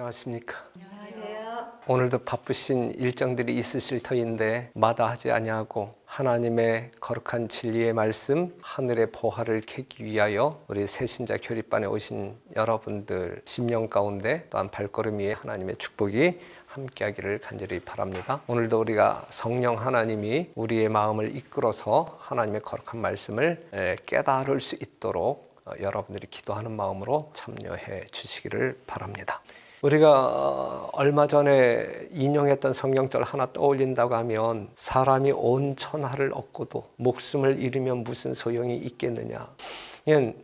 안녕하십니까. 안녕하세요. 오늘도 바쁘신 일정들이 있으실 터인데 마다하지 아니하고 하나님의 거룩한 진리의 말씀, 하늘의 보화를 캐기 위하여 우리 새신자 교리반에 오신 여러분들 심령 가운데 또한 발걸음 위에 하나님의 축복이 함께하기를 간절히 바랍니다. 오늘도 우리가 성령 하나님이 우리의 마음을 이끌어서 하나님의 거룩한 말씀을 깨달을 수 있도록 여러분들이 기도하는 마음으로 참여해 주시기를 바랍니다. 우리가 얼마 전에 인용했던 성경절 하나 떠올린다고 하면 사람이 온 천하를 얻고도 목숨을 잃으면 무슨 소용이 있겠느냐.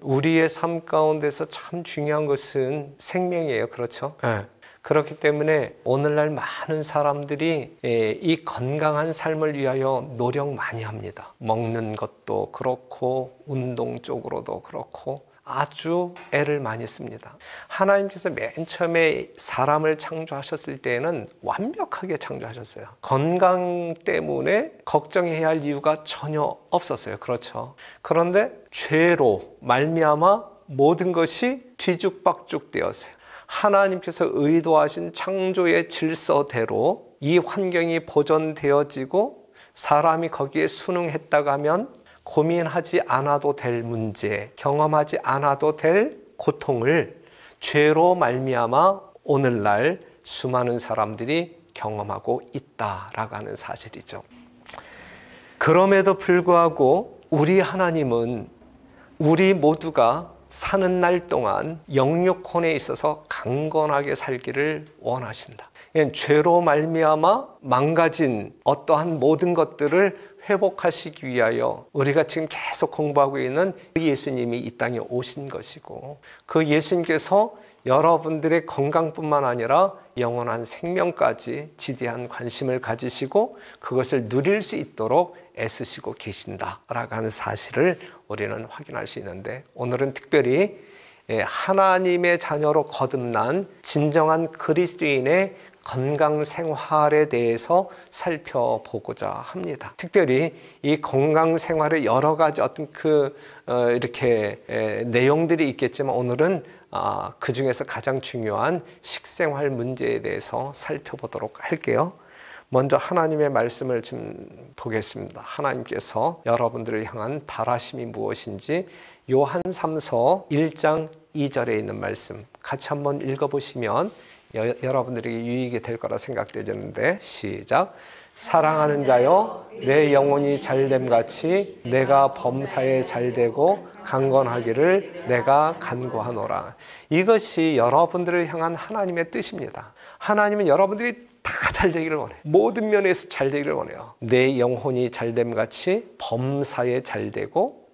우리의 삶 가운데서 참 중요한 것은 생명이에요. 그렇죠? 네. 그렇기 때문에 오늘날 많은 사람들이 이 건강한 삶을 위하여 노력 많이 합니다. 먹는 것도 그렇고 운동 쪽으로도 그렇고 아주 애를 많이 씁니다. 하나님께서 맨 처음에 사람을 창조하셨을 때에는 완벽하게 창조하셨어요. 건강 때문에 걱정해야 할 이유가 전혀 없었어요. 그렇죠? 그런데 죄로 말미암아 모든 것이 뒤죽박죽 되었어요. 하나님께서 의도하신 창조의 질서대로 이 환경이 보존되어지고 사람이 거기에 순응했다고 하면 고민하지 않아도 될 문제, 경험하지 않아도 될 고통을 죄로 말미암아 오늘날 수많은 사람들이 경험하고 있다라고 하는 사실이죠. 그럼에도 불구하고 우리 하나님은 우리 모두가 사는 날 동안 영육혼에 있어서 강건하게 살기를 원하신다. 죄로 말미암아 망가진 어떠한 모든 것들을 회복하시기 위하여 우리가 지금 계속 공부하고 있는 그 예수님이 이 땅에 오신 것이고, 그 예수님께서 여러분들의 건강뿐만 아니라 영원한 생명까지 지대한 관심을 가지시고 그것을 누릴 수 있도록 애쓰시고 계신다라고 하는 사실을 우리는 확인할 수 있는데, 오늘은 특별히 하나님의 자녀로 거듭난 진정한 그리스도인의 건강 생활에 대해서 살펴보고자 합니다. 특별히 이 건강 생활의 여러 가지 어떤 이렇게 내용들이 있겠지만 오늘은 그 중에서 가장 중요한 식생활 문제에 대해서 살펴보도록 할게요. 먼저 하나님의 말씀을 좀 보겠습니다. 하나님께서 여러분들을 향한 바라심이 무엇인지 요한 3서 1장 2절에 있는 말씀 같이 한번 읽어보시면 여러분들에게 유익이 될 거라 생각되는데, 시작. 사랑하는 자여, 내 영혼이 잘됨같이 내가 범사에 잘되고 강건하기를 내가 간구하노라. 이것이 여러분들을 향한 하나님의 뜻입니다. 하나님은 여러분들이 다 잘되기를 원해요. 모든 면에서 잘되기를 원해요. 내 영혼이 잘됨같이 범사에 잘되고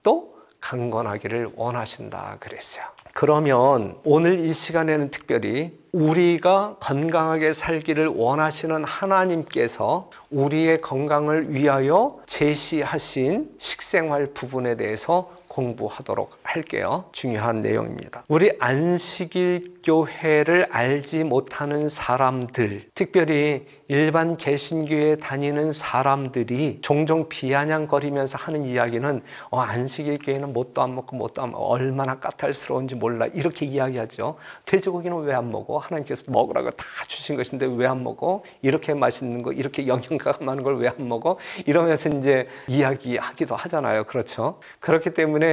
또 강건하기를 원하신다 그랬어요. 그러면 오늘 이 시간에는 특별히 우리가 건강하게 살기를 원하시는 하나님께서 우리의 건강을 위하여 제시하신 식생활 부분에 대해서 공부하도록 할게요. 중요한 내용입니다. 우리 안식일 교회를 알지 못하는 사람들, 특별히 일반 개신교에 다니는 사람들이 종종 비아냥거리면서 하는 이야기는 안식일 교회는 뭣도 안 먹고 얼마나 까탈스러운지 몰라, 이렇게 이야기하죠. 돼지고기는 왜 안 먹어? 하나님께서 먹으라고 다 주신 것인데 왜 안 먹어? 이렇게 맛있는 거, 이렇게 영양가가 많은 걸 왜 안 먹어? 이러면서 이제 이야기하기도 하잖아요. 그렇죠? 그렇기 때문에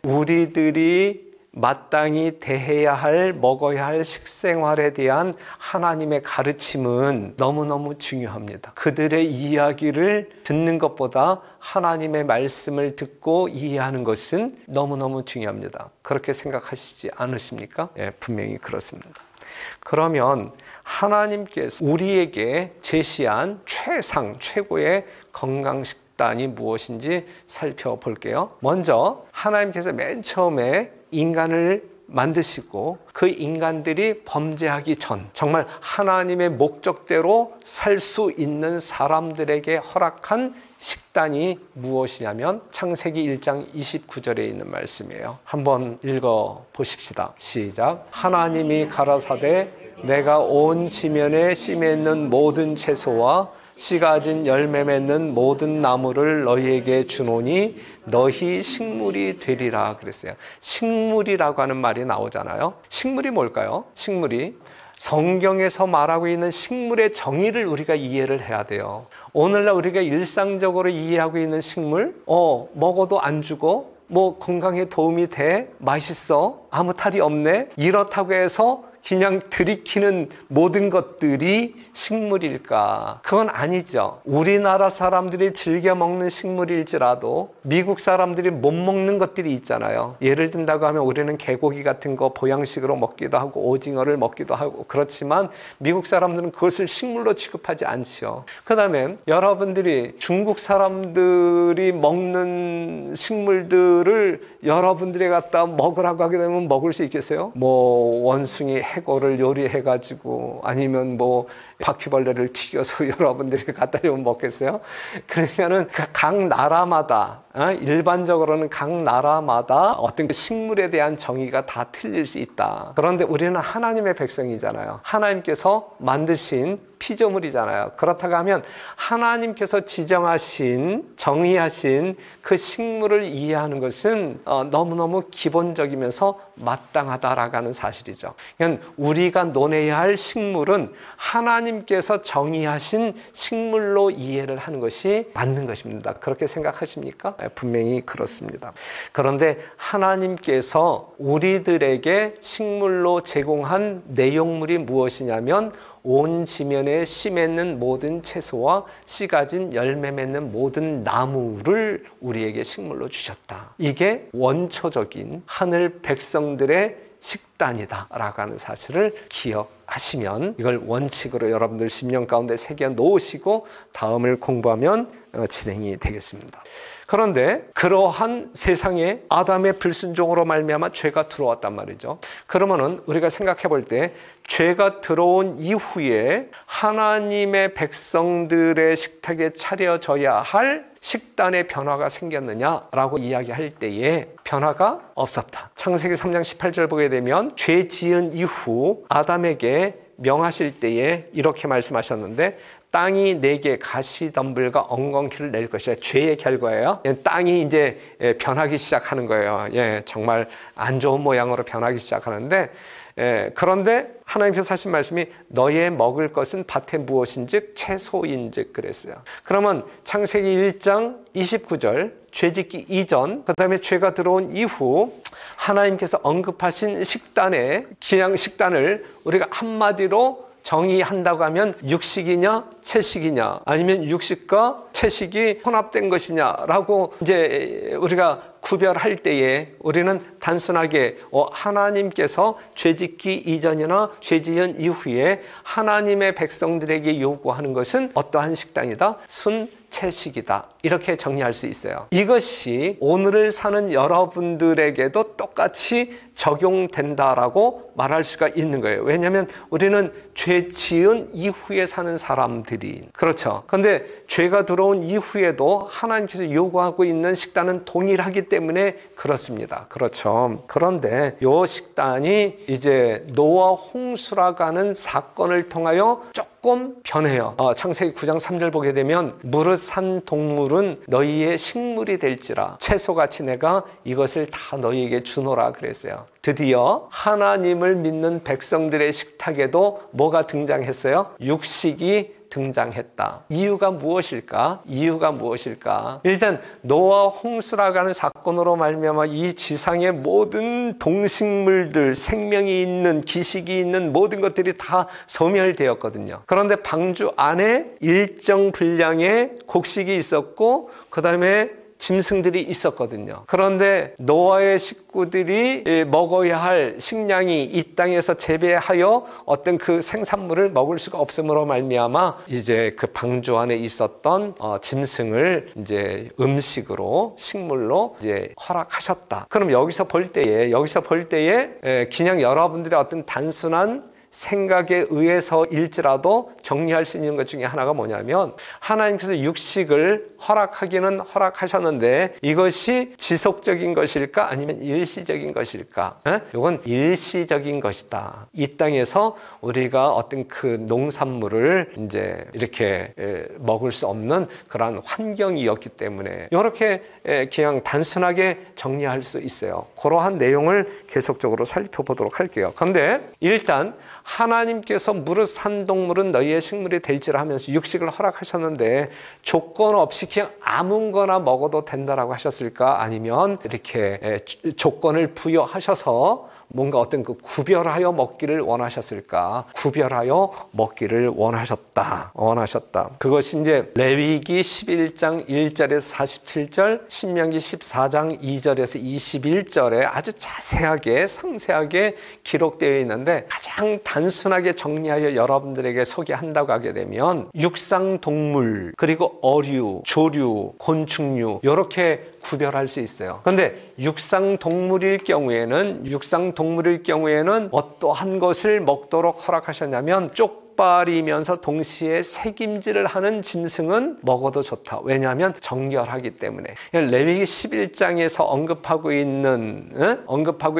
우리들이 마땅히 대해야 할, 먹어야 할 식생활에 대한 하나님의 가르침은 너무너무 중요합니다. 그들의 이야기를 듣는 것보다 하나님의 말씀을 듣고 이해하는 것은 너무너무 중요합니다. 그렇게 생각하시지 않으십니까? 예, 분명히 그렇습니다. 그러면 하나님께서 우리에게 제시한 최고의 건강식단이 무엇인지 살펴볼게요. 먼저 하나님께서 맨 처음에 인간을 만드시고 그 인간들이 범죄하기 전 정말 하나님의 목적대로 살 수 있는 사람들에게 허락한 식단이 무엇이냐면 창세기 1장 29절에 있는 말씀이에요. 한번 읽어 보십시다. 시작. 하나님이 가라사대 내가 온 지면에 씨 맺는 모든 채소와 씨 가진 열매 맺는 모든 나무를 너희에게 주노니 너희 식물이 되리라 그랬어요. 식물이라고 하는 말이 나오잖아요. 식물이 뭘까요? 식물이 성경에서 말하고 있는 식물의 정의를 우리가 이해를 해야 돼요. 오늘날 우리가 일상적으로 이해하고 있는 식물, 먹어도 안 죽어, 뭐 건강에 도움이 돼, 맛있어, 아무 탈이 없네, 이렇다고 해서 그냥 들이키는 모든 것들이 식물일까? 그건 아니죠. 우리나라 사람들이 즐겨 먹는 식물일지라도 미국 사람들이 못 먹는 것들이 있잖아요. 예를 든다고 하면 우리는 개고기 같은 거 보양식으로 먹기도 하고 오징어를 먹기도 하고 그렇지만 미국 사람들은 그것을 식물로 취급하지 않죠. 그 다음에 여러분들이 중국 사람들이 먹는 식물들을 여러분들이 갖다 먹으라고 하게 되면 먹을 수 있겠어요? 뭐 원숭이 해골을 요리해가지고 아니면 뭐 바퀴벌레를 튀겨서 여러분들이 갖다 주면 먹겠어요? 그러니까는 각 나라마다 일반적으로는 각 나라마다 어떤 식물에 대한 정의가 다 틀릴 수 있다. 그런데 우리는 하나님의 백성이잖아요. 하나님께서 만드신 피조물이잖아요. 그렇다고 하면 하나님께서 지정하신 정의하신 그 식물을 이해하는 것은 너무너무 기본적이면서 마땅하다라고 하는 사실이죠. 그러니까 우리가 논해야 할 식물은 하나님께서 정의하신 식물로 이해를 하는 것이 맞는 것입니다. 그렇게 생각하십니까? 분명히 그렇습니다. 그런데 하나님께서 우리들에게 식물로 제공한 내용물이 무엇이냐면 온 지면에 씨 맺는 모든 채소와 씨 가진 열매 맺는 모든 나무를 우리에게 식물로 주셨다. 이게 원초적인 하늘 백성들의 식단이다라고 하는 사실을 기억하시면 이걸 원칙으로 여러분들 심령 가운데 새겨 놓으시고 다음을 공부하면 진행이 되겠습니다. 그런데 그러한 세상에 아담의 불순종으로 말미암아 죄가 들어왔단 말이죠. 그러면은 우리가 생각해 볼 때 죄가 들어온 이후에 하나님의 백성들의 식탁에 차려져야 할 식단의 변화가 생겼느냐라고 이야기할 때에 변화가 없었다. 창세기 3장 18절 보게 되면 죄 지은 이후 아담에게 명하실 때에 이렇게 말씀하셨는데 땅이 내게 가시덤불과 엉겅퀴를 낼 것이야. 죄의 결과예요. 땅이 이제 변하기 시작하는 거예요. 정말 안 좋은 모양으로 변하기 시작하는데 그런데 하나님께서 하신 말씀이 너의 먹을 것은 밭에 무엇인즉 채소인즉 그랬어요. 그러면 창세기 1장 29절 죄짓기 이전 그 다음에 죄가 들어온 이후 하나님께서 언급하신 식단의 그냥 식단을 우리가 한마디로 정의한다고 하면 육식이냐 채식이냐 아니면 육식과 채식이 혼합된 것이냐라고 이제 우리가 구별할 때에 우리는 단순하게 하나님께서 죄짓기 이전이나 죄지은 이후에 하나님의 백성들에게 요구하는 것은 어떠한 식단이다? 채식이다. 이렇게 정리할 수 있어요. 이것이 오늘을 사는 여러분들에게도 똑같이 적용된다라고 말할 수가 있는 거예요. 왜냐하면 우리는 죄 지은 이후에 사는 사람들이 그렇죠. 그런데 죄가 들어온 이후에도 하나님께서 요구하고 있는 식단은 동일하기 때문에 그렇습니다. 그렇죠. 그런데 이 식단이 이제 노아 홍수라고 하는 사건을 통하여 조금 변해요. 창세기 9장 3절 보게 되면 무릇 산 동물은 너희의 식물이 될지라 채소같이 내가 이것을 다 너희에게 주노라 그랬어요. 드디어 하나님을 믿는 백성들의 식탁에도 뭐가 등장했어요? 육식이 등장했다. 이유가 무엇일까? 일단 노아 홍수라고 하는 사건으로 말미암아 이 지상의 모든 동식물들, 생명이 있는 기식이 있는 모든 것들이 다 소멸되었거든요. 그런데 방주 안에 일정 분량의 곡식이 있었고 그 다음에 짐승들이 있었거든요. 그런데 노아의 식구들이 먹어야 할 식량이 이 땅에서 재배하여 어떤 그 생산물을 먹을 수가 없음으로 말미암아 이제 그 방주 안에 있었던 짐승을 이제 음식으로 식물로 이제 허락하셨다. 그럼 여기서 볼 때에 그냥 여러분들의 어떤 단순한 생각에 의해서일지라도 정리할 수 있는 것 중에 하나가 뭐냐면 하나님께서 육식을 허락하기는 허락하셨는데 이것이 지속적인 것일까 아니면 일시적인 것일까? 이건 일시적인 것이다. 이 땅에서 우리가 어떤 그 농산물을 이제 이렇게 먹을 수 없는 그러한 환경이었기 때문에 이렇게 그냥 단순하게 정리할 수 있어요. 그러한 내용을 계속적으로 살펴보도록 할게요. 그런데 일단 하나님께서 무릇 산동물은 너희의 식물이 될지라 하면서 육식을 허락하셨는데 조건 없이 그냥 아무거나 먹어도 된다라고 하셨을까? 아니면 이렇게 조건을 부여하셔서 뭔가 어떤 그 구별하여 먹기를 원하셨을까? 구별하여 먹기를 원하셨다. 그것이 이제 레위기 11장 1절에서 47절, 신명기 14장 2절에서 21절에 아주 자세하게 상세하게 기록되어 있는데, 가장 단순하게 정리하여 여러분들에게 소개한다고 하게 되면 육상 동물, 그리고 어류, 조류, 곤충류 이렇게 구별할 수 있어요. 그런데 육상 동물일 경우에는 어떠한 것을 먹도록 허락하셨냐면, 쪽발이면서 동시에 새김질을 하는 짐승은 먹어도 좋다. 왜냐하면 정결하기 때문에. 레위기 11장에서 언급하고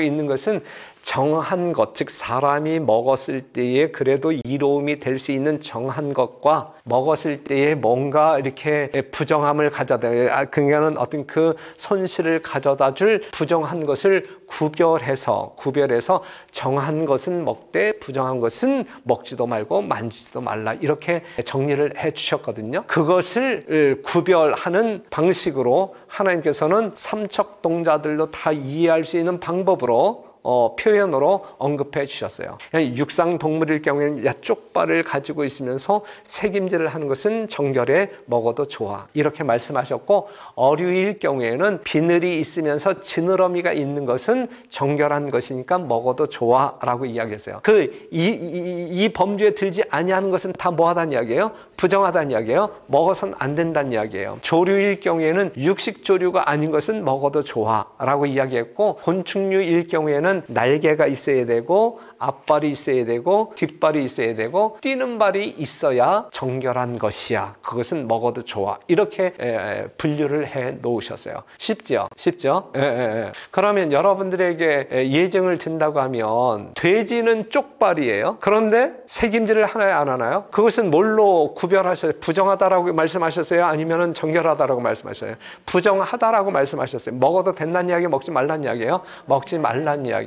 있는 것은 정한 것, 즉 사람이 먹었을 때에 그래도 이로움이 될 수 있는 정한 것과 먹었을 때에 뭔가 이렇게 부정함을 가져다, 그러니까는 어떤 그 손실을 가져다 줄 부정한 것을 구별해서 정한 것은 먹되 부정한 것은 먹지도 말고 만지지도 말라, 이렇게 정리를 해 주셨거든요. 그것을 구별하는 방식으로 하나님께서는 삼척동자들도 다 이해할 수 있는 방법으로 표현으로 언급해 주셨어요. 육상 동물일 경우에는 쪽발을 가지고 있으면서 새김질을 하는 것은 정결해, 먹어도 좋아, 이렇게 말씀하셨고, 어류일 경우에는 비늘이 있으면서 지느러미가 있는 것은 정결한 것이니까 먹어도 좋아라고 이야기했어요. 이 범주에 들지 아니하는 것은 다 뭐하다는 이야기예요? 부정하다는 이야기예요. 먹어서는 안 된다는 이야기예요. 조류일 경우에는 육식 조류가 아닌 것은 먹어도 좋아라고 이야기했고, 곤충류일 경우에는 날개가 있어야 되고 앞발이 있어야 되고 뒷발이 있어야 되고 뛰는 발이 있어야 정결한 것이야, 그것은 먹어도 좋아, 이렇게 분류를 해 놓으셨어요. 쉽죠? 그러면 여러분들에게 예증을 든다고 하면, 돼지는 쪽발이에요. 그런데 새김질을 하나요, 안 하나요? 그것은 뭘로 구별하셨어요? 부정하다라고 말씀하셨어요? 아니면 정결하다라고 말씀하셨어요? 부정하다라고 말씀하셨어요. 먹어도 된다는 이야기, 먹지 말라는 이야기예요? 먹지 말라는 이야기예요.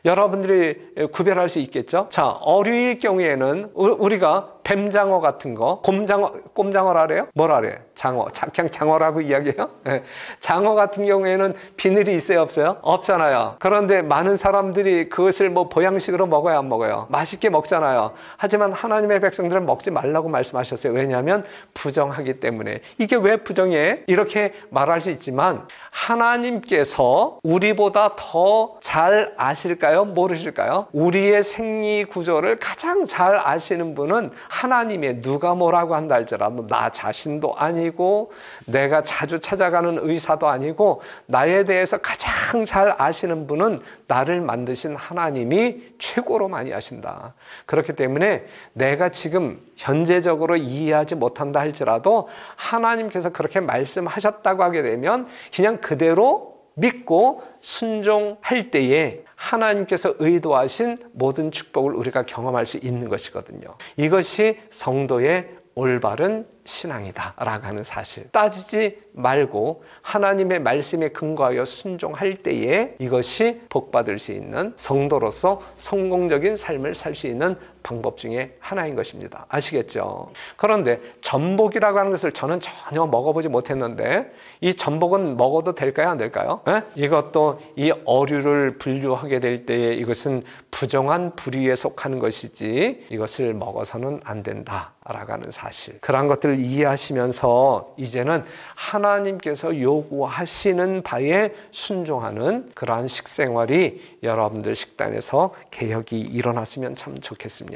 여러분들이 구별할 수 있겠죠? 자, 어류일 경우에는 우리가 뱀장어 같은 거, 꼼장어라 그래요? 뭐라 그래요? 장어. 그냥 장어라고 이야기해요? 네. 장어 같은 경우에는 비늘이 있어요, 없어요? 없잖아요. 그런데 많은 사람들이 그것을 뭐 보양식으로 먹어요, 안 먹어요? 맛있게 먹잖아요. 하지만 하나님의 백성들은 먹지 말라고 말씀하셨어요. 왜냐하면 부정하기 때문에. 이게 왜 부정해? 이렇게 말할 수 있지만, 하나님께서 우리보다 더 잘 아실까요? 모르실까요? 우리의 생리 구조를 가장 잘 아시는 분은 하나님의, 누가 뭐라고 한다 할지라도 나 자신도 아니고 내가 자주 찾아가는 의사도 아니고 나에 대해서 가장 잘 아시는 분은 나를 만드신 하나님이 최고로 많이 아신다. 그렇기 때문에 내가 지금 현재적으로 이해하지 못한다 할지라도 하나님께서 그렇게 말씀하셨다고 하게 되면 그냥 그대로 믿고 순종할 때에 하나님께서 의도하신 모든 축복을 우리가 경험할 수 있는 것이거든요. 이것이 성도의 올바른 신앙이다 라고 하는 사실. 따지지 말고 하나님의 말씀에 근거하여 순종할 때에 이것이 복받을 수 있는, 성도로서 성공적인 삶을 살 수 있는 방법 중에 하나인 것입니다. 아시겠죠? 그런데 전복이라고 하는 것을 저는 전혀 먹어보지 못했는데, 이 전복은 먹어도 될까요, 안 될까요? 이것도 이 어류를 분류하게 될 때에 이것은 부정한 부류에 속하는 것이지 이것을 먹어서는 안 된다 라고 하는 사실. 그런 것들을 이해하시면서 이제는 하나님께서 요구하시는 바에 순종하는 그러한 식생활이 여러분들 식단에서 개혁이 일어났으면 참 좋겠습니다.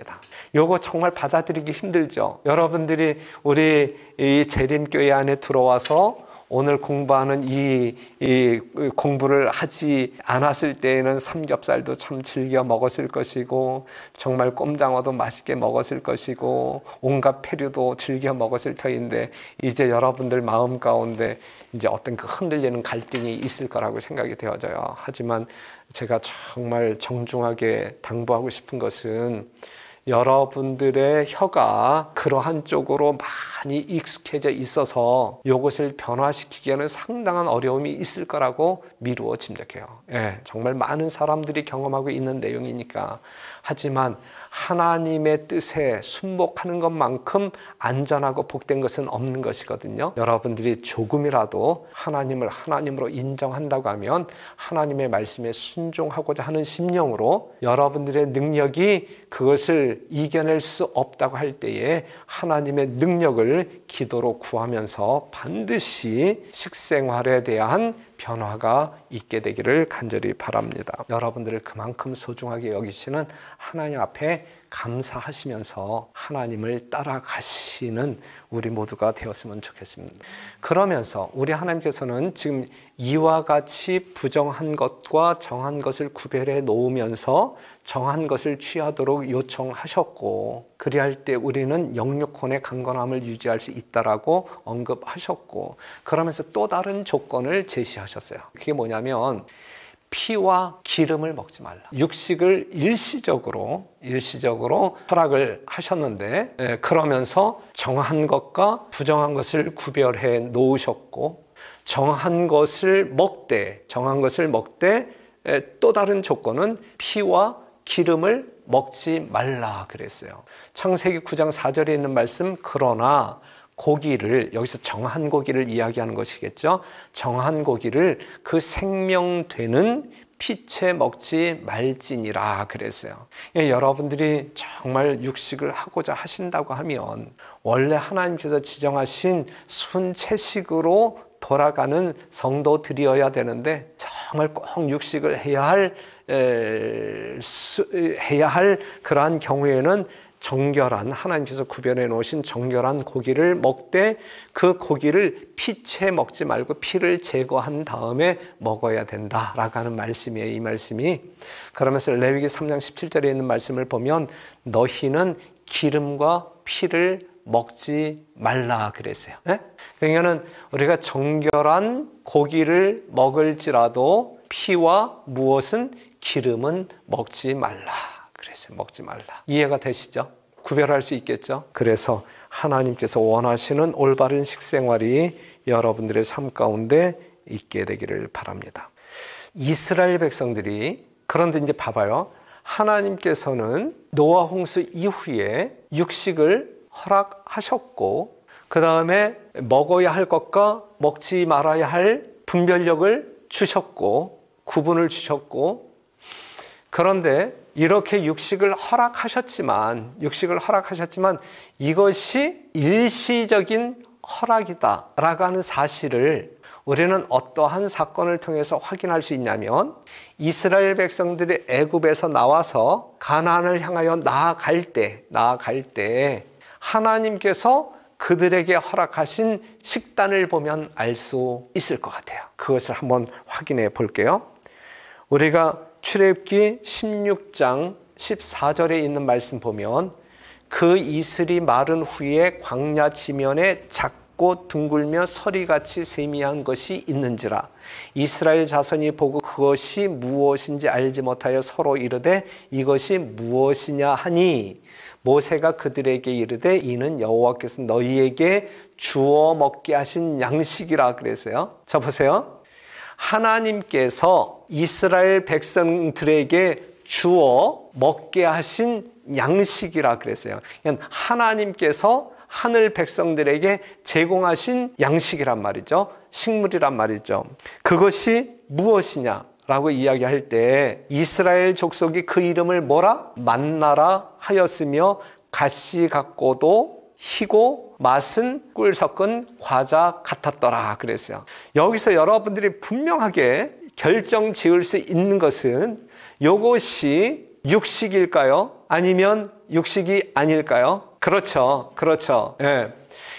요거 정말 받아들이기 힘들죠. 여러분들이 우리 이 재림교회 안에 들어와서 오늘 공부하는 이 공부를 하지 않았을 때에는 삼겹살도 참 즐겨 먹었을 것이고, 정말 꼼장어도 맛있게 먹었을 것이고, 온갖 페류도 즐겨 먹었을 터인데, 이제 여러분들 마음 가운데 이제 어떤 그 흔들리는 갈등이 있을 거라고 생각이 되어져요. 하지만 제가 정말 정중하게 당부하고 싶은 것은, 여러분들의 혀가 그러한 쪽으로 많이 익숙해져 있어서 이것을 변화시키기에는 상당한 어려움이 있을 거라고 미루어 짐작해요. 정말 많은 사람들이 경험하고 있는 내용이니까. 하지만 하나님의 뜻에 순복하는 것만큼 안전하고 복된 것은 없는 것이거든요. 여러분들이 조금이라도 하나님을 하나님으로 인정한다고 하면 하나님의 말씀에 순종하고자 하는 심령으로 여러분들의 능력이 그것을 이겨낼 수 없다고 할 때에 하나님의 능력을 기도로 구하면서 반드시 식생활에 대한 변화가 있게 되기를 간절히 바랍니다. 여러분들을 그만큼 소중하게 여기시는 하나님 앞에 감사하시면서 하나님을 따라가시는 우리 모두가 되었으면 좋겠습니다. 그러면서 우리 하나님께서는 지금 이와 같이 부정한 것과 정한 것을 구별해 놓으면서 정한 것을 취하도록 요청하셨고, 그리할 때 우리는 영육혼의 강건함을 유지할 수 있다라고 언급하셨고, 그러면서 또 다른 조건을 제시하셨어요. 그게 뭐냐면 피와 기름을 먹지 말라. 육식을 일시적으로 허락을 하셨는데, 그러면서 정한 것과 부정한 것을 구별해 놓으셨고, 정한 것을 먹되 또 다른 조건은 피와 기름을 먹지 말라 그랬어요. 창세기 9장 4절에 있는 말씀, 그러나 고기를, 여기서 정한 고기를 이야기하는 것이겠죠. 정한 고기를 그 생명되는 피채 먹지 말지니라 그랬어요. 여러분들이 정말 육식을 하고자 하신다고 하면 원래 하나님께서 지정하신 순채식으로 돌아가는 성도들이어야 되는데, 정말 꼭 육식을 해야 할 그러한 경우에는 정결한, 하나님께서 구별해 놓으신 정결한 고기를 먹되 그 고기를 피채 먹지 말고 피를 제거한 다음에 먹어야 된다라고 하는 말씀이에요. 이 말씀이. 그러면서 레위기 3장 17절에 있는 말씀을 보면 너희는 기름과 피를 먹지 말라 그랬어요. 그러니까는 우리가 정결한 고기를 먹을지라도 피와 무엇은 기름은 먹지 말라 그랬어요. 먹지 말라. 이해가 되시죠? 구별할 수 있겠죠? 그래서 하나님께서 원하시는 올바른 식생활이 여러분들의 삶 가운데 있게 되기를 바랍니다. 이스라엘 백성들이, 그런데 이제 봐봐요. 하나님께서는 노아 홍수 이후에 육식을 허락하셨고, 그 다음에 먹어야 할 것과 먹지 말아야 할 분별력을 주셨고, 구분을 주셨고, 그런데 이렇게 육식을 허락하셨지만 이것이 일시적인 허락이다라고 하는 사실을 우리는 어떠한 사건을 통해서 확인할 수 있냐면, 이스라엘 백성들이 애굽에서 나와서 가나안을 향하여 나아갈 때 하나님께서 그들에게 허락하신 식단을 보면 알 수 있을 것 같아요. 그것을 한번 확인해 볼게요. 우리가 출애굽기 16장 14절에 있는 말씀 보면, 그 이슬이 마른 후에 광야 지면에 작고 둥글며 서리같이 세미한 것이 있는지라. 이스라엘 자손이 보고 그것이 무엇인지 알지 못하여 서로 이르되 이것이 무엇이냐 하니, 모세가 그들에게 이르되 이는 여호와께서 너희에게 주어 먹게 하신 양식이라 그랬어요. 자 보세요. 하나님께서 이스라엘 백성들에게 주어 먹게 하신 양식이라 그랬어요. 하나님께서 하늘 백성들에게 제공하신 양식이란 말이죠. 식물이란 말이죠. 그것이 무엇이냐라고 이야기할 때 이스라엘 족속이 그 이름을 뭐라? 만나라 하였으며 가시 같고도 희고 맛은 꿀 섞은 과자 같았더라 그랬어요. 여기서 여러분들이 분명하게 결정 지을 수 있는 것은 이것이 육식일까요? 아니면 육식이 아닐까요? 그렇죠. 예.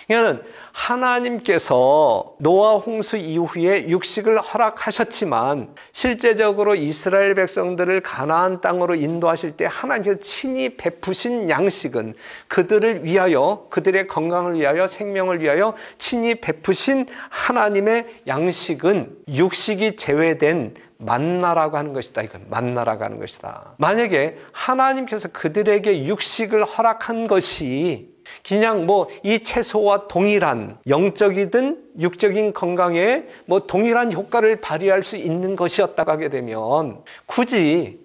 그러니까 하나님께서 노아 홍수 이후에 육식을 허락하셨지만 실제적으로 이스라엘 백성들을 가나안 땅으로 인도하실 때 하나님께서 친히 베푸신 양식은, 그들을 위하여, 그들의 건강을 위하여, 생명을 위하여 친히 베푸신 하나님의 양식은 육식이 제외된 만나라고 하는 것이다. 이건 만나라고 하는 것이다. 만약에 하나님께서 그들에게 육식을 허락한 것이 그냥 뭐 이 채소와 동일한 영적이든 육적인 건강에 뭐 동일한 효과를 발휘할 수 있는 것이었다고 하게 되면 굳이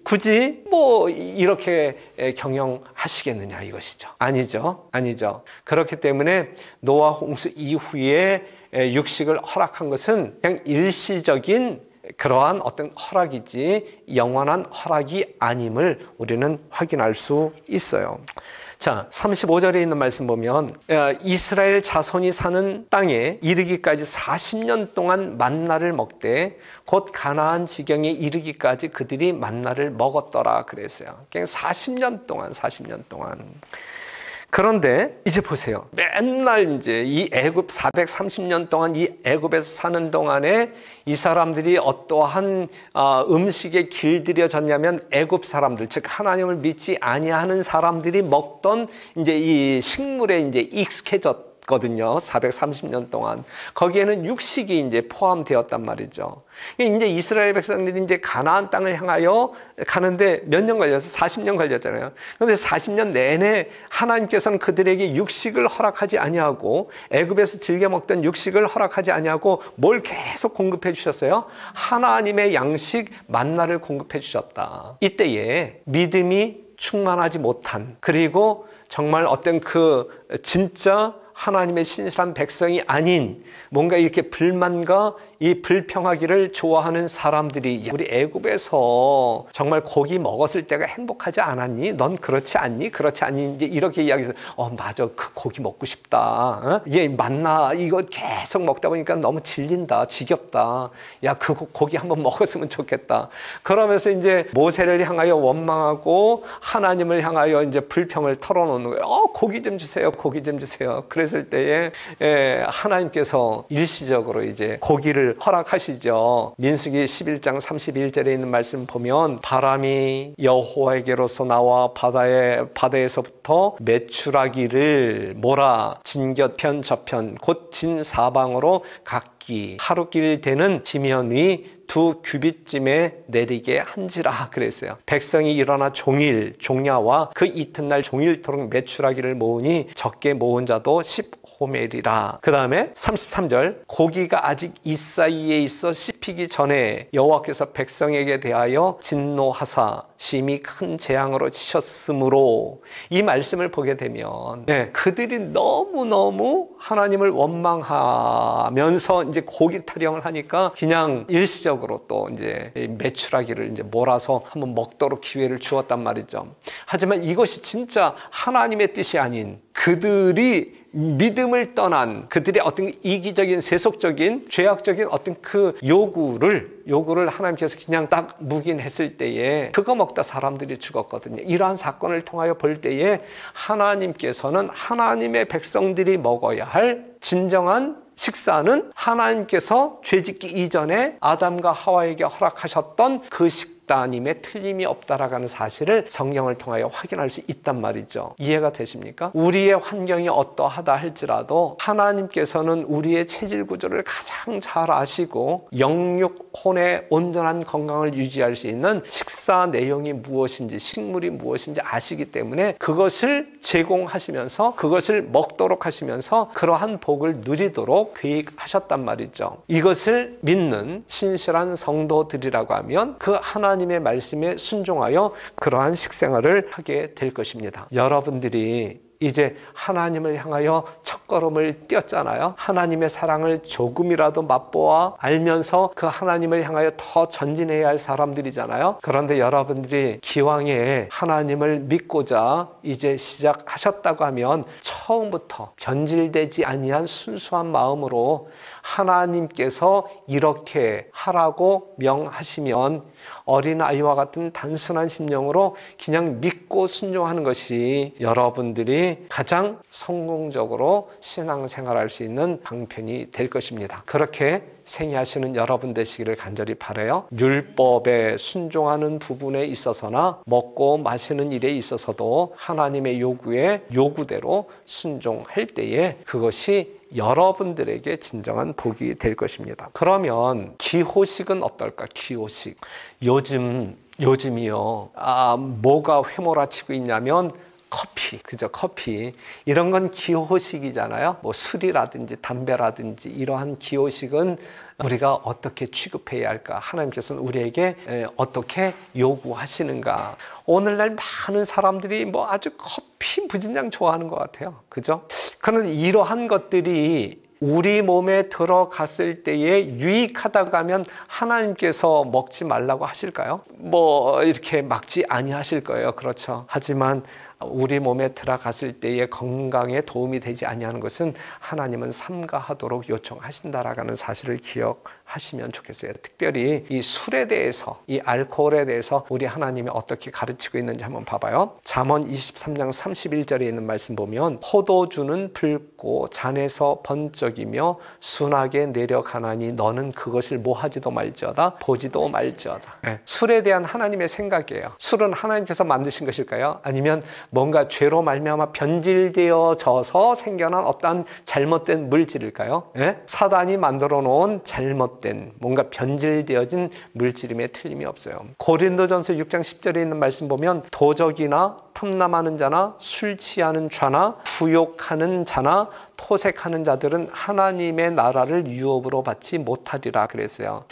뭐 이렇게 경영하시겠느냐 이것이죠. 아니죠. 그렇기 때문에 노아 홍수 이후에 육식을 허락한 것은 그냥 일시적인 그러한 어떤 허락이지 영원한 허락이 아님을 우리는 확인할 수 있어요. 자, 35절에 있는 말씀 보면 이스라엘 자손이 사는 땅에 이르기까지 40년 동안 만나를 먹되 곧 가나안 지경에 이르기까지 그들이 만나를 먹었더라 그랬어요. 그냥 40년 동안. 그런데 이제 보세요. 맨날 이제 이 애굽 430년 동안 이 애굽에서 사는 동안에 이 사람들이 어떠한 음식에 길들여졌냐면 애굽 사람들, 즉 하나님을 믿지 아니하는 사람들이 먹던 이제 이 식물에 이제 익숙해졌거든요. 430년 동안. 거기에는 육식이 이제 포함되었단 말이죠. 이제 이스라엘 백성들이 이제 가나안 땅을 향하여 가는데 몇 년 걸려서 40년 걸렸잖아요. 그런데 40년 내내 하나님께서는 그들에게 육식을 허락하지 아니하고 애굽에서 즐겨 먹던 육식을 허락하지 아니하고 뭘 계속 공급해 주셨어요? 하나님의 양식 만나를 공급해 주셨다. 이때에 믿음이 충만하지 못한, 그리고 정말 어떤 그 진짜 하나님의 신실한 백성이 아닌 뭔가 이렇게 불만과 이 불평하기를 좋아하는 사람들이 우리 애굽에서 정말 고기 먹었을 때가 행복하지 않았니? 넌 그렇지 않니? 이제 이렇게 이야기해서 맞아, 그 고기 먹고 싶다. 얘 만나 이거 계속 먹다 보니까 너무 질린다, 지겹다. 야, 그 고기 한번 먹었으면 좋겠다. 그러면서 이제 모세를 향하여 원망하고 하나님을 향하여 이제 불평을 털어놓는 거예요. 고기 좀 주세요. 그랬을 때에 하나님께서 일시적으로 이제 고기를 허락하시죠. 민수기 11장 31절에 있는 말씀 보면 바람이 여호와에게로서 나와 바다에서부터 메추라기를 몰아 진곁편 저편 곧 진사방으로 각기 하루길 되는 지면 위 2규빗쯤에 내리게 한지라 그랬어요. 백성이 일어나 종야와 그 이튿날 종일토록 메추라기를 모으니 적게 모은 자도 10호멜이라. 그 다음에 33절 고기가 아직 이 사이에 있어 씹히기 전에 여호와께서 백성에게 대하여 진노하사 심히 큰 재앙으로 치셨으므로, 이 말씀을 보게 되면 그들이 너무너무 하나님을 원망하면서 이제 고기 타령을 하니까 그냥 일시적으로 또 이제 메추라기를 이제 몰아서 한번 먹도록 기회를 주었단 말이죠. 하지만 이것이 진짜 하나님의 뜻이 아닌 그들이 믿음을 떠난 그들의 어떤 이기적인 세속적인 죄악적인 어떤 그 요구를 하나님께서 그냥 딱 묵인했을 때에 그거 먹다 사람들이 죽었거든요. 이러한 사건을 통하여 볼 때에 하나님께서는 하나님의 백성들이 먹어야 할 진정한 식사는 하나님께서 죄짓기 이전에 아담과 하와에게 허락하셨던 그 식단임에 틀림이 없다라는 사실을 성경을 통하여 확인할 수 있단 말이죠. 이해가 되십니까? 우리의 환경이 어떠하다 할지라도 하나님께서는 우리의 체질 구조를 가장 잘 아시고 영육, 혼의 온전한 건강을 유지할 수 있는 식사 내용이 무엇인지, 식물이 무엇인지 아시기 때문에 그것을 제공하시면서 그것을 먹도록 하시면서 그러한 복을 누리도록 계획하셨단 말이죠. 이것을 믿는 신실한 성도들이라고 하면 그 하나님의 말씀에 순종하여 그러한 식생활을 하게 될 것입니다. 여러분들이 이제 하나님을 향하여 첫걸음을 띄었잖아요. 하나님의 사랑을 조금이라도 맛보아 알면서 그 하나님을 향하여 더 전진해야 할 사람들이잖아요. 그런데 여러분들이 기왕에 하나님을 믿고자 이제 시작하셨다고 하면 처음부터 변질되지 아니한 순수한 마음으로 하나님께서 이렇게 하라고 명하시면 어린아이와 같은 단순한 심령으로 그냥 믿고 순종하는 것이 여러분들이 가장 성공적으로 신앙생활할 수 있는 방편이 될 것입니다. 그렇게 생애하시는 여러분 되시기를 간절히 바라요. 율법에 순종하는 부분에 있어서나 먹고 마시는 일에 있어서도 하나님의 요구대로 순종할 때에 그것이 여러분들에게 진정한 복이 될 것입니다. 그러면 기호식은 어떨까? 기호식. 요즘이요. 뭐가 휘몰아치고 있냐면 커피, 그죠? 커피. 이런 건 기호식이잖아요. 뭐 술이라든지 담배라든지 이러한 기호식은 우리가 어떻게 취급해야 할까? 하나님께서는 우리에게 어떻게 요구하시는가? 오늘날 많은 사람들이 뭐 아주 커피 무진장 좋아하는 것 같아요. 그죠? 그런데 이러한 것들이 우리 몸에 들어갔을 때에 유익하다고 하면 하나님께서 먹지 말라고 하실까요? 뭐 이렇게 막지 아니하실 거예요. 그렇죠. 하지만 우리 몸에 들어갔을 때의 건강에 도움이 되지 아니하는 것은 하나님은 삼가하도록 요청하신다라는 사실을 기억하시면 좋겠어요. 특별히 이 술에 대해서, 이 알코올에 대해서 우리 하나님이 어떻게 가르치고 있는지 한번 봐봐요. 잠언 23장 31절에 있는 말씀 보면 포도주는 붉고 잔에서 번쩍이며 순하게 내려가나니 너는 그것을 뭐하지도 말지어다 보지도 말지어다. 네. 술에 대한 하나님의 생각이에요. 술은 하나님께서 만드신 것일까요? 아니면 뭔가 죄로 말미암아 변질되어져서 생겨난 어떠한 잘못된 물질일까요? 예? 사단이 만들어 놓은 잘못된 뭔가 변질되어진 물질임에 틀림이 없어요. 고린도전서 6장 10절에 있는 말씀 보면 도적이나 탐남하는 자나 술 취하는 자나 부욕하는 자나 토색하는 자들은 하나님의 나라를 유업으로 받지 못하리라 그랬어요.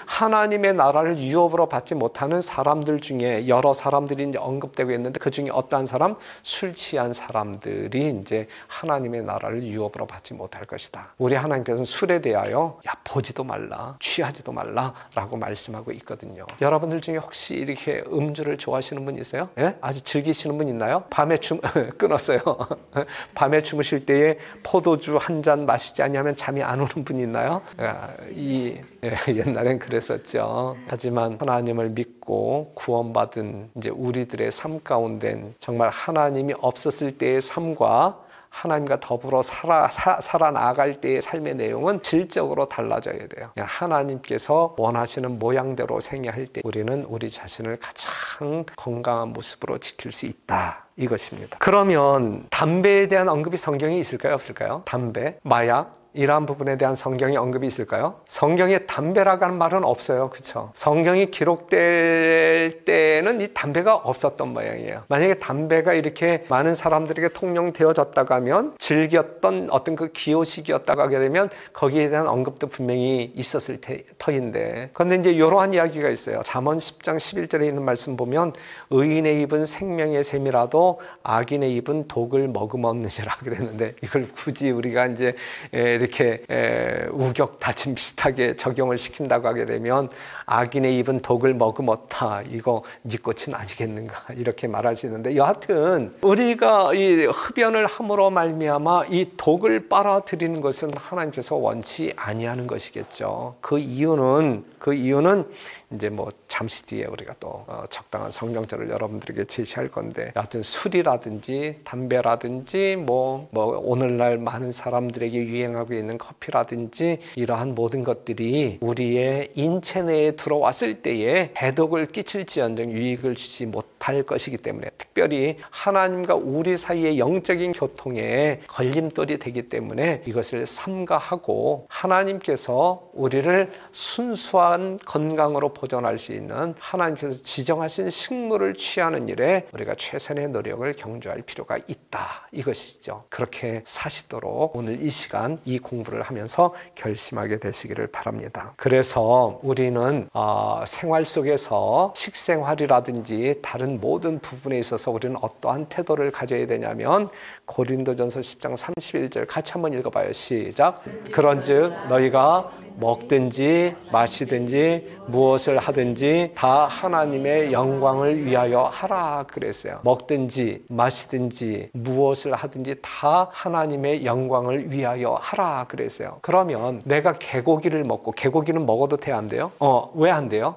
하나님의 나라를 유업으로 받지 못하는 사람들 중에 여러 사람들이 이제 언급되고 있는데 그 중에 어떠한 사람? 술 취한 사람들이 이제 하나님의 나라를 유업으로 받지 못할 것이다. 우리 하나님께서는 술에 대하여 보지도 말라, 취하지도 말라라고 말씀하고 있거든요. 여러분들 중에 혹시 이렇게 음주를 좋아하시는 분 있어요? 예? 아주 즐기시는 분 있나요? 밤에 끊었어요. 밤에 주무실 때에 포도주 한 잔 마시지 않으면 잠이 안 오는 분 있나요? 옛날엔 그랬었죠. 하지만 하나님을 믿고 구원받은 이제 우리들의 삶 가운데 정말 하나님이 없었을 때의 삶과 하나님과 더불어 살아나갈 때의 삶의 내용은 질적으로 달라져야 돼요. 하나님께서 원하시는 모양대로 생애할 때 우리는 우리 자신을 가장 건강한 모습으로 지킬 수 있다. 이것입니다. 그러면 담배에 대한 언급이 성경에 있을까요? 없을까요? 담배, 마약 이러한 부분에 대한 성경의 언급이 있을까요? 성경에 담배라고 하는 말은 없어요. 그렇죠? 성경이 기록될 때는 이 담배가 없었던 모양이에요. 만약에 담배가 이렇게 많은 사람들에게 통용되어졌다고 하면 즐겼던 어떤 그 기호식이었다고 하게 되면 거기에 대한 언급도 분명히 있었을 터인데 그런데 이제 이러한 이야기가 있어요. 잠언 10장 11절에 있는 말씀 보면 의인의 입은 생명의 샘이라도 악인의 입은 독을 머금었느니라 그랬는데 이걸 굳이 우리가 이제 이렇게 우격다짐 비슷하게 적용을 시킨다고 하게 되면 악인의 입은 독을 머금었다. 이거 네 것은 아니겠는가 이렇게 말할 수 있는데 여하튼 우리가 이 흡연을 함으로 말미암아 이 독을 빨아들이는 것은 하나님께서 원치 아니하는 것이겠죠. 그 이유는 이제 뭐 잠시 뒤에 우리가 또 적당한 성경절을 여러분들에게 제시할 건데 여하튼 술이라든지 담배라든지 뭐 오늘날 많은 사람들에게 유행하고 있는 커피라든지 이러한 모든 것들이 우리의 인체 내에 들어왔을 때에 해독을 끼칠지언정 유익을 주지 못할 것이기 때문에 특별히 하나님과 우리 사이의 영적인 교통에 걸림돌이 되기 때문에 이것을 삼가하고 하나님께서 우리를 순수한 건강으로 보존할 수 있는 하나님께서 지정하신 식물을 취하는 일에 우리가 최선의 노력을 경주할 필요가 있다. 이것이죠. 그렇게 사시도록 오늘 이 시간 이 공부를 하면서 결심하게 되시기를 바랍니다. 그래서 우리는 생활 속에서 식생활이라든지 다른 모든 부분에 있어서 우리는 어떠한 태도를 가져야 되냐면 고린도전서 10장 31절 같이 한번 읽어봐요. 시작. 그런즉 너희가 먹든지 마시든지 무엇을 하든지 다 하나님의 영광을 위하여 하라 그랬어요. 먹든지 마시든지 무엇을 하든지 다 하나님의 영광을 위하여 하라 그랬어요. 그러면 내가 개고기를 먹고 개고기는 먹어도 돼 안 돼요? 왜 안 돼요?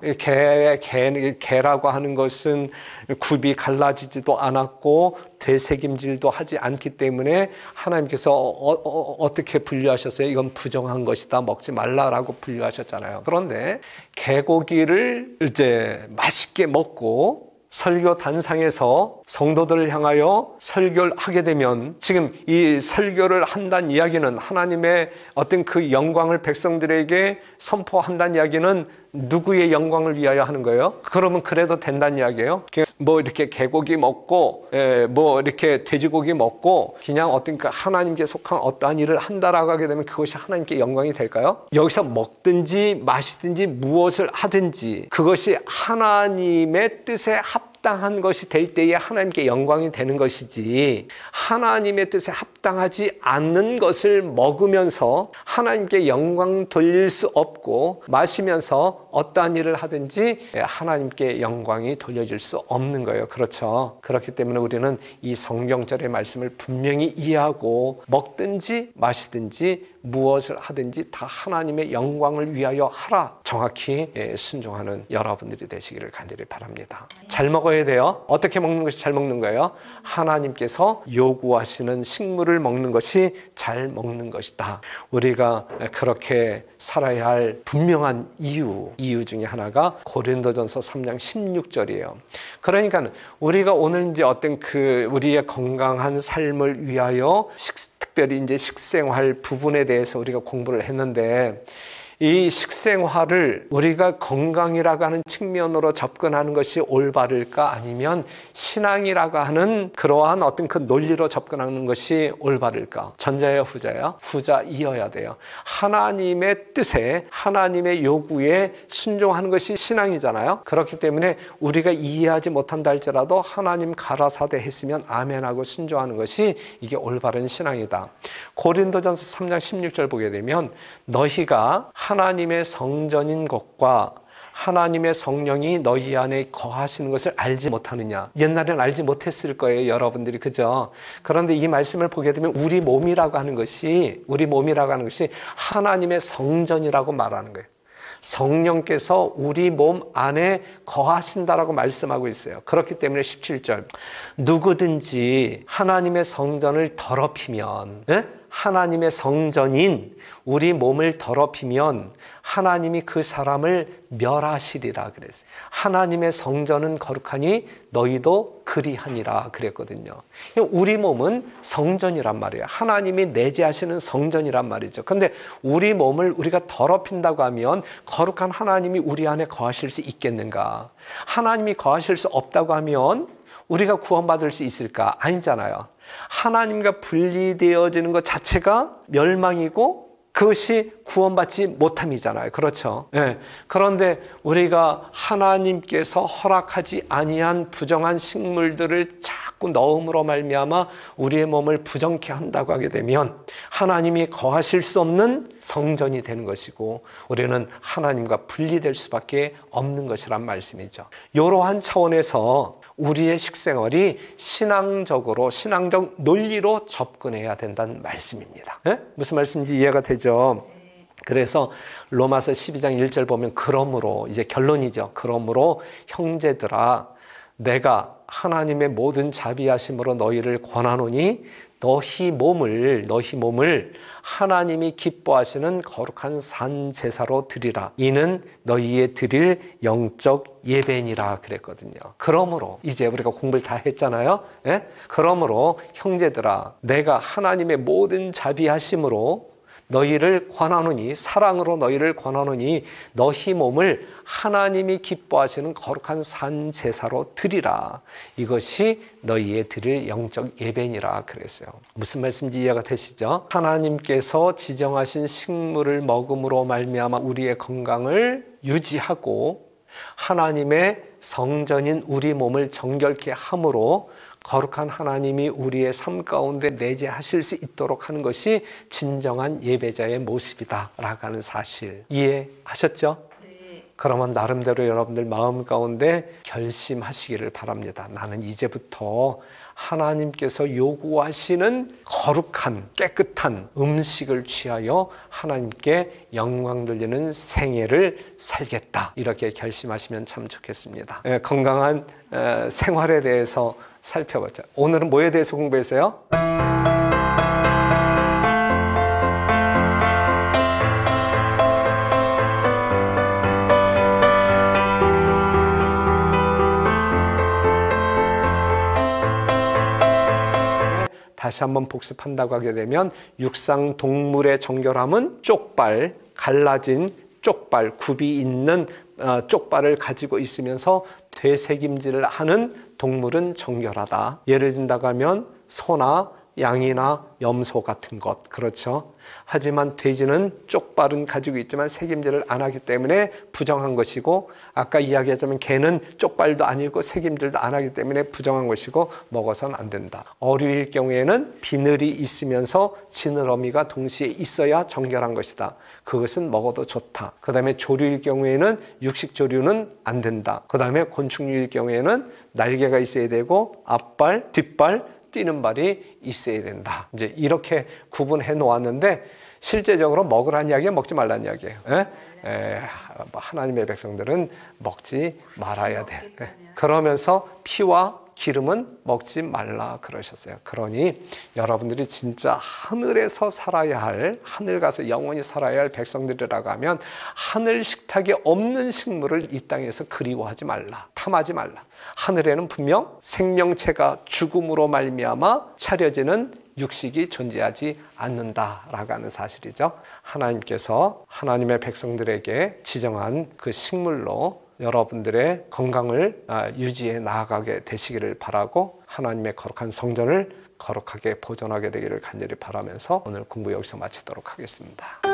개라고 하는 것은 굽이 갈라지지도 않았고 되새김질도 하지 않기 때문에 하나님께서 어떻게 분류하셨어요? 이건 부정한 것이다. 먹지 말라라고 분류하셨잖아요. 그런데 개고기를 이제 맛있게 먹고 설교 단상에서 성도들을 향하여 설교를 하게 되면 지금 이 설교를 한다는 이야기는 하나님의 어떤 그 영광을 백성들에게 선포한다는 이야기는 누구의 영광을 위하여 하는 거예요? 그러면 그래도 된다는 이야기예요. 뭐 이렇게 개고기 먹고, 뭐 이렇게 돼지고기 먹고, 그냥 어떤 그 하나님께 속한 어떠한 일을 한다라고 하게 되면 그것이 하나님께 영광이 될까요? 여기서 먹든지 마시든지 무엇을 하든지 그것이 하나님의 뜻에 합당한 것이 될 때에 하나님께 영광이 되는 것이지, 하나님의 뜻에 합당하지 않는 것을 먹으면서 하나님께 영광 돌릴 수 없고, 마시면서 어떠한 일을 하든지 하나님께 영광이 돌려질 수 없는 거예요. 그렇죠? 그렇기 때문에 우리는 이 성경절의 말씀을 분명히 이해하고, 먹든지 마시든지 무엇을 하든지 다 하나님의 영광을 위하여 하라, 정확히 순종하는 여러분들이 되시기를 간절히 바랍니다. 잘 먹어야 돼요. 어떻게 먹는 것이 잘 먹는 거예요? 하나님께서 요구하시는 식물을 먹는 것이 잘 먹는 것이다. 우리가 그렇게 살아야 할 분명한 이유 중에 하나가 고린도전서 3장 16절이에요. 그러니까 우리가 오늘 이제 어떤 우리의 건강한 삶을 위하여 특별히 이제 식생활 부분에 대해서 우리가 공부를 했는데, 이 식생활을 우리가 건강이라고 하는 측면으로 접근하는 것이 올바를까, 아니면 신앙이라고 하는 그러한 어떤 그 논리로 접근하는 것이 올바를까? 전자예요, 후자예요? 후자이어야 돼요. 하나님의 뜻에, 하나님의 요구에 순종하는 것이 신앙이잖아요. 그렇기 때문에 우리가 이해하지 못한다 할지라도 하나님 가라사대 했으면 아멘하고 순종하는 것이 이게 올바른 신앙이다. 고린도전서 3장 16절 보게 되면, 너희가 하나님의 성전인 것과 하나님의 성령이 너희 안에 거하시는 것을 알지 못하느냐. 옛날에는 알지 못했을 거예요, 여러분들이. 그죠? 그런데 이 말씀을 보게 되면 우리 몸이라고 하는 것이 하나님의 성전이라고 말하는 거예요. 성령께서 우리 몸 안에 거하신다라고 말씀하고 있어요. 그렇기 때문에 17절, 누구든지 하나님의 성전을 더럽히면, 하나님의 성전인 우리 몸을 더럽히면 하나님이 그 사람을 멸하시리라 그랬어요. 하나님의 성전은 거룩하니 너희도 그리하니라 그랬거든요. 우리 몸은 성전이란 말이에요. 하나님이 내재하시는 성전이란 말이죠. 그런데 우리 몸을 우리가 더럽힌다고 하면 거룩한 하나님이 우리 안에 거하실 수 있겠는가? 하나님이 거하실 수 없다고 하면 우리가 구원받을 수 있을까? 아니잖아요. 하나님과 분리되어지는 것 자체가 멸망이고 그것이 구원받지 못함이잖아요. 그렇죠? 네. 그런데 우리가 하나님께서 허락하지 아니한 부정한 식물들을 자꾸 넣음으로 말미암아 우리의 몸을 부정케 한다고 하게 되면 하나님이 거하실 수 없는 성전이 되는 것이고, 우리는 하나님과 분리될 수밖에 없는 것이란 말씀이죠. 이러한 차원에서 우리의 식생활이 신앙적 논리로 접근해야 된다는 말씀입니다. 네? 무슨 말씀인지 이해가 되죠? 그래서 로마서 12장 1절 보면, 그러므로, 이제 결론이죠. 그러므로 형제들아, 내가 하나님의 모든 자비하심으로 너희를 권하노니 너희 몸을 하나님이 기뻐하시는 거룩한 산 제사로 드리라. 이는 너희의 드릴 영적 예배니라 그랬거든요. 그러므로, 이제 우리가 공부를 다 했잖아요. 예? 그러므로 형제들아, 내가 하나님의 모든 자비하심으로 너희를 권하노니, 사랑으로 너희를 권하노니 너희 몸을 하나님이 기뻐하시는 거룩한 산 제사로 드리라. 이것이 너희의 드릴 영적 예배니라 그랬어요. 무슨 말씀인지 이해가 되시죠? 하나님께서 지정하신 식물을 먹음으로 말미암아 우리의 건강을 유지하고 하나님의 성전인 우리 몸을 정결케 함으로 거룩한 하나님이 우리의 삶 가운데 내재하실 수 있도록 하는 것이 진정한 예배자의 모습이다 라고 하는 사실 이해하셨죠? 네. 그러면 나름대로 여러분들 마음 가운데 결심하시기를 바랍니다. 나는 이제부터 하나님께서 요구하시는 거룩한 깨끗한 음식을 취하여 하나님께 영광 돌리는 생애를 살겠다, 이렇게 결심하시면 참 좋겠습니다. 건강한 생활에 대해서 살펴보자. 오늘은 뭐에 대해서 공부했어요? 다시 한번 복습한다고 하게 되면, 육상 동물의 정결함은 쪽발, 갈라진 쪽발, 굽이 있는 쪽발을 가지고 있으면서 되새김질을 하는 동물은 정결하다. 예를 든다고 하면 소나 양이나 염소 같은 것, 그렇죠. 하지만 돼지는 쪽발은 가지고 있지만 새김질을 안 하기 때문에 부정한 것이고, 아까 이야기하자면 개는 쪽발도 아니고 새김질도 안 하기 때문에 부정한 것이고 먹어서는 안 된다. 어류일 경우에는 비늘이 있으면서 지느러미가 동시에 있어야 정결한 것이다. 그것은 먹어도 좋다. 그 다음에 조류일 경우에는 육식조류는 안 된다. 그 다음에 곤충류일 경우에는 날개가 있어야 되고 앞발, 뒷발, 뛰는 발이 있어야 된다. 이제 이렇게 구분해 놓았는데 실제적으로 먹으라는 이야기예요, 먹지 말라는 이야기예요? 하나님의 백성들은 먹지 말아야 돼. 그러면서 피와 기름은 먹지 말라 그러셨어요. 그러니 여러분들이 진짜 하늘에서 살아야 할, 하늘 가서 영원히 살아야 할 백성들이라고 하면 하늘 식탁에 없는 식물을 이 땅에서 그리워하지 말라, 탐하지 말라. 하늘에는 분명 생명체가 죽음으로 말미암아 차려지는 육식이 존재하지 않는다라고 하는 사실이죠. 하나님께서 하나님의 백성들에게 지정한 그 식물로 여러분들의 건강을 유지해 나아가게 되시기를 바라고, 하나님의 거룩한 성전을 거룩하게 보존하게 되기를 간절히 바라면서 오늘 공부 여기서 마치도록 하겠습니다.